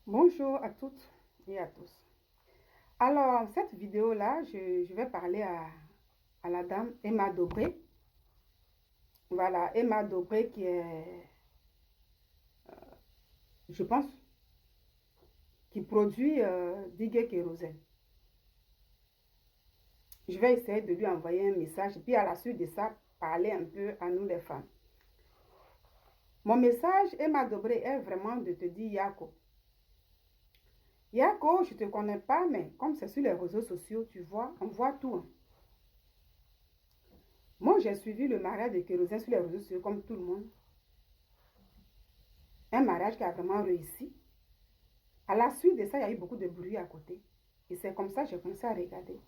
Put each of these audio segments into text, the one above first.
Bonjour à toutes et à tous. Alors, cette vidéo-là, je vais parler à la dame Emma Dobré. Voilà, Emma Dobré qui est, je pense, qui produit Digue Kérosène. Je vais essayer de lui envoyer un message, puis à la suite de ça, parler un peu à nous les femmes. Mon message, Emma Dobré, est vraiment de te dire Yako. Yako, je ne te connais pas, mais comme c'est sur les réseaux sociaux, tu vois, on voit tout. Hein. Moi, j'ai suivi le mariage de Kérosène sur les réseaux sociaux comme tout le monde. Un mariage qui a vraiment réussi. À la suite de ça, il y a eu beaucoup de bruit à côté. Et c'est comme ça que j'ai commencé à regarder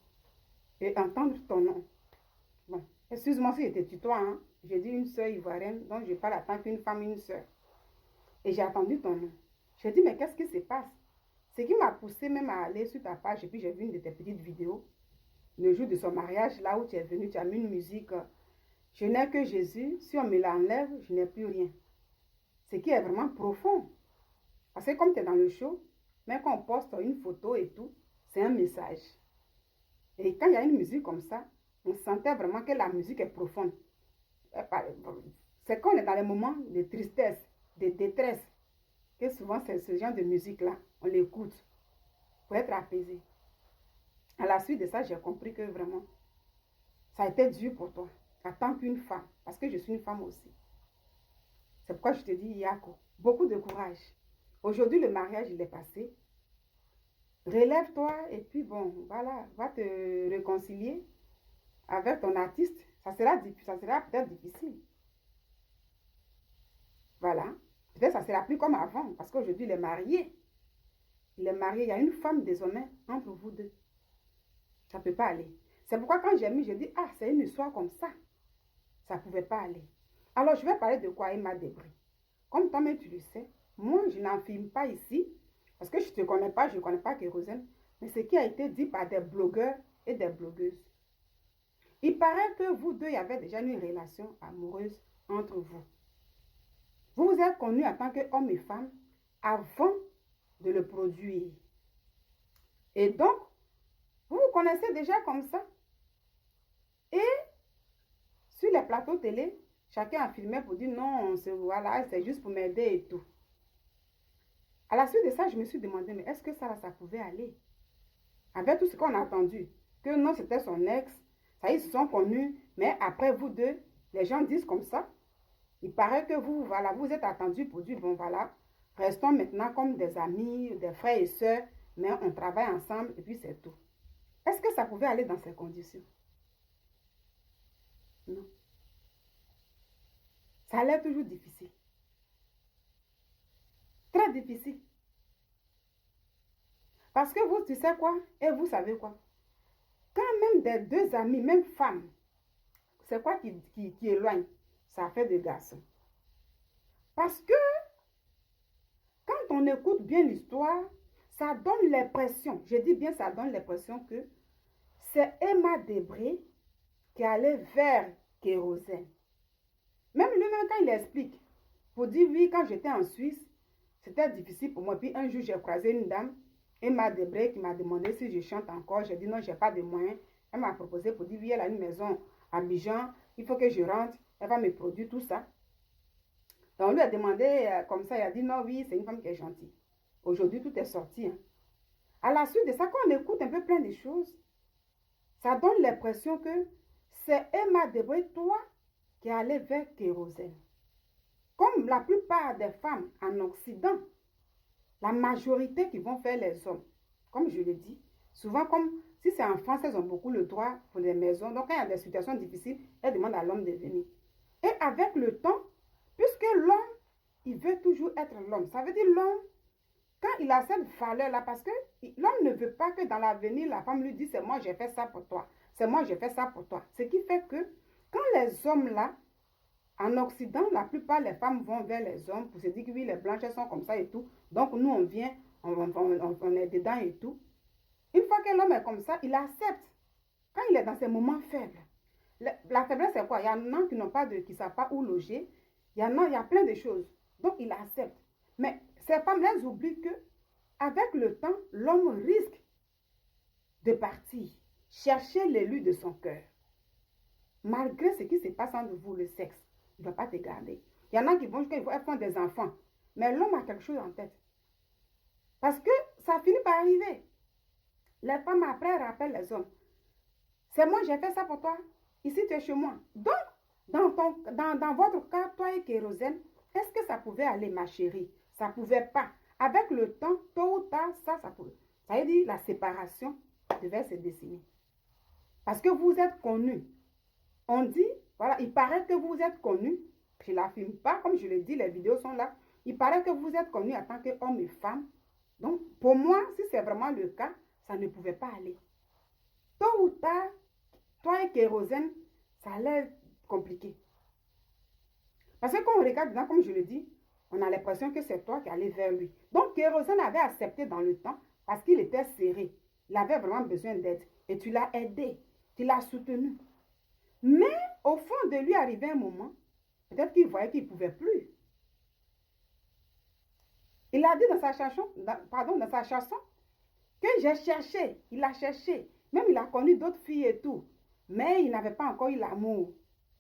et entendre ton nom. Bon, excuse-moi si j'étais tutoie, hein. J'ai dit une soeur ivoirienne, donc je parle en tant qu'une femme, une soeur. Et j'ai attendu ton nom. J'ai dit, mais qu'est-ce qui se passe? Ce qui m'a poussé même à aller sur ta page, et puis j'ai vu une de tes petites vidéos, le jour de son mariage, là où tu es venu, tu as mis une musique. Je n'ai que Jésus, si on me l'enlève, je n'ai plus rien. Ce qui est vraiment profond. Parce que comme tu es dans le show, même quand on poste une photo et tout, c'est un message. Et quand il y a une musique comme ça, on sentait vraiment que la musique est profonde. C'est quand on est dans les moments de tristesse, de détresse, que souvent c'est ce genre de musique-là, on l'écoute pour être apaisé. À la suite de ça, j'ai compris que vraiment, ça a été dur pour toi, en tant qu'une femme, parce que je suis une femme aussi. C'est pourquoi je te dis, Yako, beaucoup de courage. Aujourd'hui, le mariage, il est passé. Relève-toi et puis bon, voilà, va te réconcilier avec ton artiste. Ça sera peut-être difficile. Voilà. Peut-être ça sera plus comme avant, parce qu'aujourd'hui, il est marié. Il est marié, il y a une femme désormais entre vous deux. Ça ne peut pas aller. C'est pourquoi quand j'ai mis, je dis, ah, c'est une histoire comme ça. Ça ne pouvait pas aller. Alors, je vais parler de quoi Emma Dobré. Comme toi-même, tu le sais, moi, je n'en filme pas ici, parce que je ne te connais pas, je ne connais pas Kérosène, mais ce qui a été dit par des blogueurs et des blogueuses. Il paraît que vous deux, il y avait déjà une relation amoureuse entre vous. Vous vous êtes connus en tant qu'homme et femme avant de le produire. Et donc, vous vous connaissez déjà comme ça. Et sur les plateaux télé, chacun a filmé pour dire non, voilà, c'est juste pour m'aider et tout. À la suite de ça, je me suis demandé, mais est-ce que ça pouvait aller? Avec tout ce qu'on a entendu, que non, c'était son ex, ça, ils se sont connus, mais après vous deux, les gens disent comme ça. Il paraît que vous, voilà, vous êtes attendus pour dire, bon, voilà, restons maintenant comme des amis, des frères et sœurs, mais on travaille ensemble et puis c'est tout. Est-ce que ça pouvait aller dans ces conditions? Non. Ça allait toujours difficile. Très difficile. Parce que vous, tu sais quoi? Et vous savez quoi? Quand même des deux amis, même femmes, c'est quoi qui éloigne? Ça fait des garçons. Parce que quand on écoute bien l'histoire, ça donne l'impression, je dis bien ça donne l'impression que c'est Emma Dobré qui allait vers Kérosène. Même lui-même quand il explique, pour dire oui, quand j'étais en Suisse, c'était difficile pour moi. Puis un jour, j'ai croisé une dame, Emma Dobré, qui m'a demandé si je chante encore. J'ai dit non, je n'ai pas de moyens. Elle m'a proposé pour dire oui, elle a une maison à Abidjan, il faut que je rentre, elle va me produire tout ça. Donc, on lui a demandé comme ça, il a dit non, oui, c'est une femme qui est gentille. Aujourd'hui, tout est sorti. Hein. À la suite de ça, quand on écoute un peu plein de choses, ça donne l'impression que c'est Emma Dobré, toi, qui est allée vers Kérosène. Comme la plupart des femmes en Occident, la majorité qui vont faire les hommes, comme je l'ai dit, souvent comme si c'est en France, elles ont beaucoup le droit pour les maisons. Donc, quand il y a des situations difficiles, elles demandent à l'homme de venir. Et avec le temps, puisque l'homme, il veut toujours être l'homme. Ça veut dire l'homme, quand il a cette valeur-là, parce que l'homme ne veut pas que dans l'avenir, la femme lui dise, c'est moi, j'ai fait ça pour toi. C'est moi, j'ai fait ça pour toi. Ce qui fait que quand les hommes-là, en Occident, la plupart des femmes vont vers les hommes pour se dire que oui, les blanches elles sont comme ça et tout. Donc nous, on vient, on est dedans et tout. Une fois que l'homme est comme ça, il accepte. Quand il est dans ses moments faibles. La faiblesse, c'est quoi? Il y en a qui n'ont pas qui ne savent pas où loger. Il y a plein de choses. Donc il accepte. Mais ces femmes, elles oublient que avec le temps, l'homme risque de partir, chercher l'élu de son cœur. Malgré ce qui se passe entre vous, le sexe, il ne va pas te garder. Il y en a qui vont jusqu'à faire des enfants, mais l'homme a quelque chose en tête. Parce que ça finit par arriver. Les femmes après rappellent les hommes. C'est moi, j'ai fait ça pour toi. Ici, tu es chez moi. Donc, dans votre cas, toi et Kérosène, est-ce que ça pouvait aller, ma chérie? Ça ne pouvait pas. Avec le temps, tôt ou tard, ça pouvait. Ça veut dire la séparation devait se dessiner. Parce que vous êtes connus. On dit, voilà, il paraît que vous êtes connus. Je ne l'affirme pas, comme je le dis, les vidéos sont là. Il paraît que vous êtes connus en tant qu'homme et femme. Donc, pour moi, si c'est vraiment le cas, ça ne pouvait pas aller. Tôt ou tard, toi et Kérosène, ça allait compliqué. Parce que quand on regarde dedans, comme je le dis, on a l'impression que c'est toi qui allais vers lui. Donc, Kérosène avait accepté dans le temps parce qu'il était serré. Il avait vraiment besoin d'aide. Et tu l'as aidé. Tu l'as soutenu. Mais au fond de lui arrivait un moment, peut-être qu'il voyait qu'il ne pouvait plus. Il a dit dans sa chanson, que j'ai cherché. Il a cherché. Même il a connu d'autres filles et tout. Mais il n'avait pas encore eu l'amour.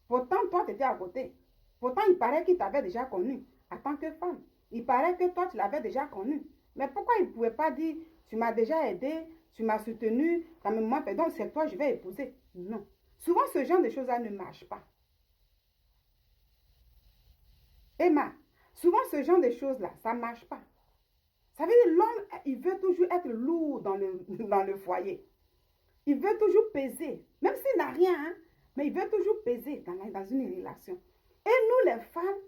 Pourtant, toi, tu étais à côté. Pourtant, il paraît qu'il t'avait déjà connu en tant que femme. Il paraît que toi, tu l'avais déjà connu. Mais pourquoi il ne pouvait pas dire, tu m'as déjà aidé, tu m'as soutenu, dans mes moments, donc c'est toi, je vais épouser. Non. Souvent, ce genre de choses-là ne marche pas. Emma, souvent, ce genre de choses-là, ça ne marche pas. Ça veut dire l'homme, il veut toujours être lourd dans le foyer. Il veut toujours peser, même s'il n'a rien, hein, mais il veut toujours peser dans une relation. Et nous, les femmes,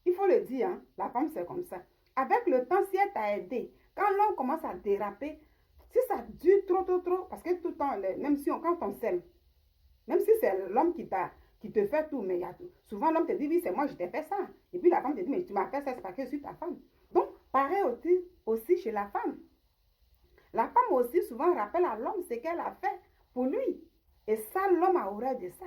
il faut le dire, hein, la femme, c'est comme ça. Avec le temps, si elle t'a aidé, quand l'homme commence à déraper, si ça dure trop, parce que tout le temps, même si quand on s'aime, même si c'est l'homme qui te fait tout, mais souvent l'homme te dit, oui, c'est moi, je t'ai fait ça. Et puis la femme te dit, mais tu m'as fait ça, c'est parce que je suis ta femme. Donc, pareil aussi chez la femme. La femme aussi souvent rappelle à l'homme ce qu'elle a fait pour lui. Et ça, l'homme a horreur de ça.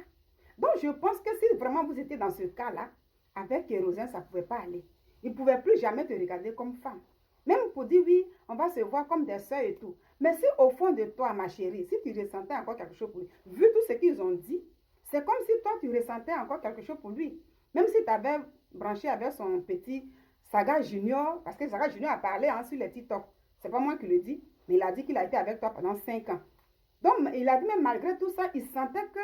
Donc, je pense que si vraiment vous étiez dans ce cas-là, avec Kérosène, ça ne pouvait pas aller. Il ne pouvait plus jamais te regarder comme femme. Même pour dire, oui, on va se voir comme des sœurs et tout. Mais si au fond de toi, ma chérie, si tu ressentais encore quelque chose pour lui, vu tout ce qu'ils ont dit, c'est comme si toi, tu ressentais encore quelque chose pour lui. Même si tu avais branché avec son petit Saga Junior, parce que Saga Junior a parlé sur les TikTok. C'est pas moi qui le dis, mais il a dit qu'il a été avec toi pendant 5 ans. Donc, il a dit même malgré tout ça, il sentait que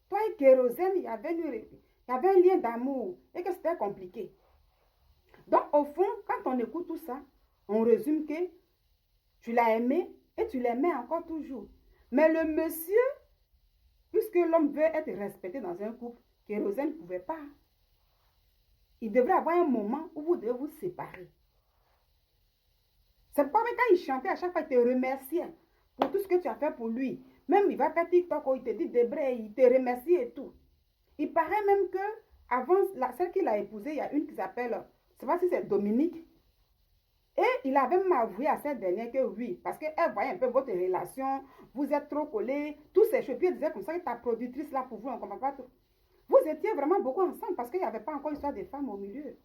toi et Kérosène, il y avait un lien d'amour et que c'était compliqué. Donc, au fond, quand on écoute tout ça, on résume que tu l'as aimé et tu l'aimais encore toujours. Mais le monsieur, puisque l'homme veut être respecté dans un couple, Kérosène ne pouvait pas. Il devrait avoir un moment où vous devez vous séparer. C'est pas vrai quand il chantait, à chaque fois, il te remerciait pour tout ce que tu as fait pour lui. Même il va faire TikTok, il te dit Débré, il te remercie et tout. Il paraît même que avant celle qu'il a épousée, il y a une qui s'appelle, je ne sais pas si c'est Dominique. Et il avait même avoué à cette dernière que oui, parce qu'elle voyait un peu votre relation, vous êtes trop collés, tous ces choses. Puis elle disait comme ça que ta productrice là pour vous, on ne comprend pas tout. Vous étiez vraiment beaucoup ensemble parce qu'il n'y avait pas encore l'histoire des femmes au milieu.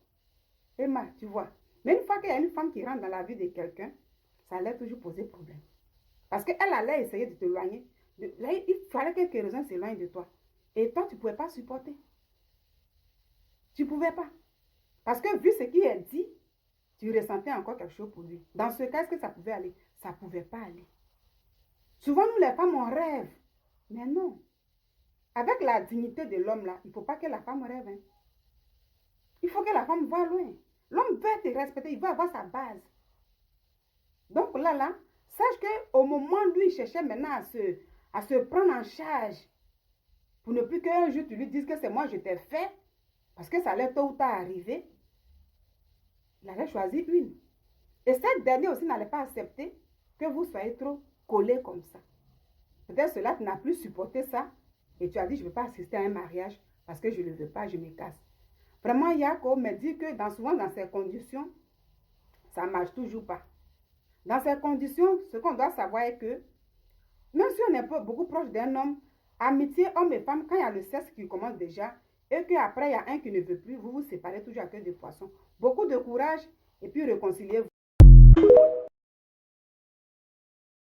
Emma, tu vois. Mais une fois qu'il y a une femme qui rentre dans la vie de quelqu'un, ça allait toujours poser problème. Parce qu'elle allait essayer de t'éloigner. Il fallait que Kérosène s'éloigne de toi. Et toi, tu ne pouvais pas supporter. Tu ne pouvais pas. Parce que vu ce qu'il a dit, tu ressentais encore quelque chose pour lui. Dans ce cas, est-ce que ça pouvait aller? Ça ne pouvait pas aller. Souvent, nous, les femmes, on rêve. Mais non. Avec la dignité de l'homme, là, il ne faut pas que la femme rêve. Hein. Il faut que la femme voie loin. L'homme veut te respecter, il veut avoir sa base. Donc là, sache qu'au moment où lui cherchait maintenant à se prendre en charge, pour ne plus qu'un jour tu lui dises que c'est moi, je t'ai fait, parce que ça allait tôt ou tard arriver, il allait choisir une. Et cette dernière aussi n'allait pas accepter que vous soyez trop collés comme ça. Peut-être cela, tu n'as plus supporté ça, et tu as dit, je ne veux pas assister à un mariage, parce que je ne le veux pas, je me casse. Vraiment, Yako me dit que souvent dans ces conditions, ça ne marche toujours pas. Dans ces conditions, ce qu'on doit savoir est que, même si on est beaucoup proche d'un homme, amitié homme et femme, quand il y a le sexe qui commence déjà, et qu'après il y a un qui ne veut plus, vous vous séparez toujours à cœur de poisson. Beaucoup de courage et puis réconciliez-vous.